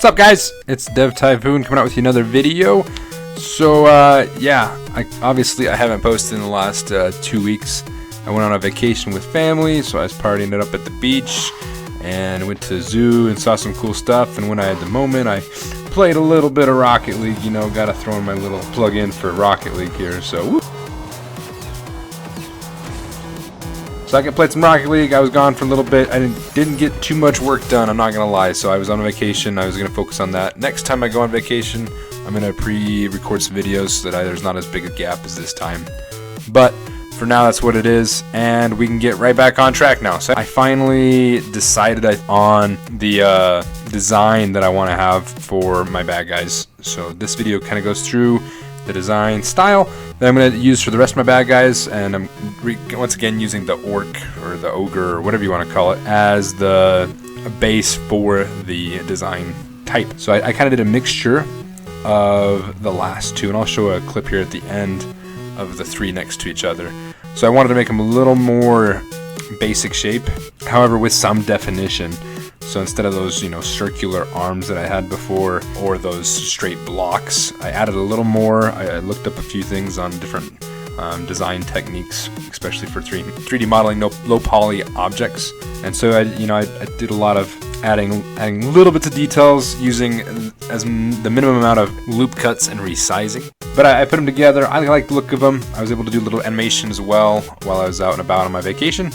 What's up, guys? It's Dev Typhoon coming out with you another video. So yeah, obviously I haven't posted in the last 2 weeks. I went on a vacation with family, so I was partying it up at the beach and went to the zoo and saw some cool stuff. And when I had the moment, I played a little bit of Rocket League. You know, gotta throw in my little plug-in for Rocket League here. So whoop. So I played some Rocket League. I was gone for a little bit. I didn't get too much work done, I'm not gonna lie. So I was on vacation. I was gonna focus on that. Next time I go on vacation, I'm gonna pre-record some videos so that there's not as big a gap as this time. But for now, that's what it is, and we can get right back on track now. So I finally decided on the design that I want to have for my bad guys. So this video kind of goes through the design style that I'm going to use for the rest of my bad guys, and I'm once again using the orc or the ogre or whatever you want to call it as the base for the design type. So I kind of did a mixture of the last two, and I'll show a clip here at the end of the three next to each other. So I wanted to make them a little more basic shape, however with some definition. So instead of those, you know, circular arms that I had before or those straight blocks, I added a little more. I looked up a few things on different design techniques, especially for 3D modeling, low poly objects. And so I did a lot of adding little bits of details using as the minimum amount of loop cuts and resizing. But I put them together. I like the look of them. I was able to do a little animation as well while I was out and about on my vacation.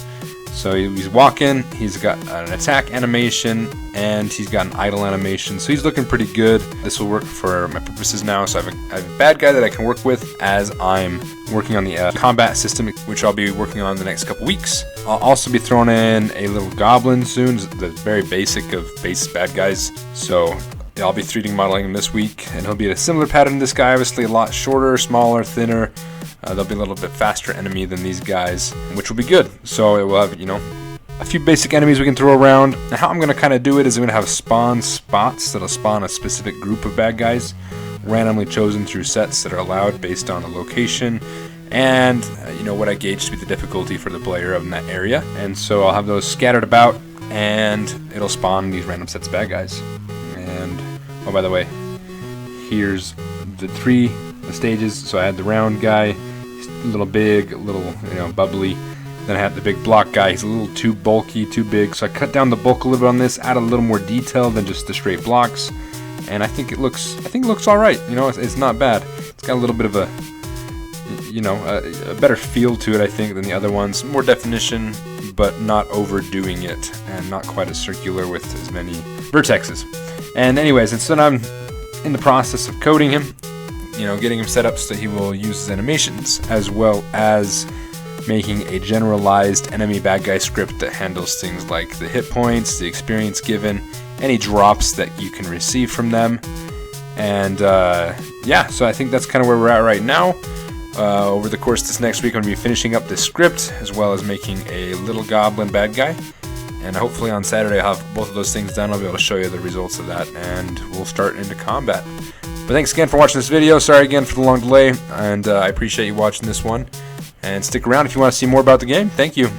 So he's walking, he's got an attack animation, and he's got an idle animation. So he's looking pretty good. This will work for my purposes now. So I have a bad guy that I can work with as I'm working on the combat system, which I'll be working on the next couple weeks. I'll also be throwing in a little goblin soon, the very basic of base bad guys. So I'll be 3D modeling him this week, and he'll be a similar pattern to this guy, obviously a lot shorter, smaller, thinner. They'll be a little bit faster enemy than these guys, which will be good. So it will have, you know, a few basic enemies we can throw around. Now how I'm going to kind of do it is I'm going to have spawn spots that'll spawn a specific group of bad guys, randomly chosen through sets that are allowed based on the location and you know, what I gauge to be the difficulty for the player in that area. And so I'll have those scattered about, and it'll spawn these random sets of bad guys. And oh, by the way, here's the stages. So I had the round guy, he's a little big, a little, you know, bubbly. Then I had the big block guy, he's a little too bulky, too big. So I cut down the bulk a little bit on this, add a little more detail than just the straight blocks, and I think it looks all right. You know, it's not bad. It's got a little bit of a, you know, a better feel to it, I think, than the other ones. More definition, but not overdoing it, and not quite as circular with as many vertexes. And anyways, and so I'm in the process of coding him, you know, getting him set up so that he will use his animations, as well as making a generalized enemy bad guy script that handles things like the hit points, the experience given, any drops that you can receive from them. And yeah, so I think that's kind of where we're at right now. Over the course of this next week, I'm going to be finishing up this script, as well as making a little goblin bad guy. And hopefully on Saturday I'll have both of those things done. I'll be able to show you the results of that, and we'll start into combat. But thanks again for watching this video. Sorry again for the long delay, and I appreciate you watching this one. And stick around if you want to see more about the game. Thank you.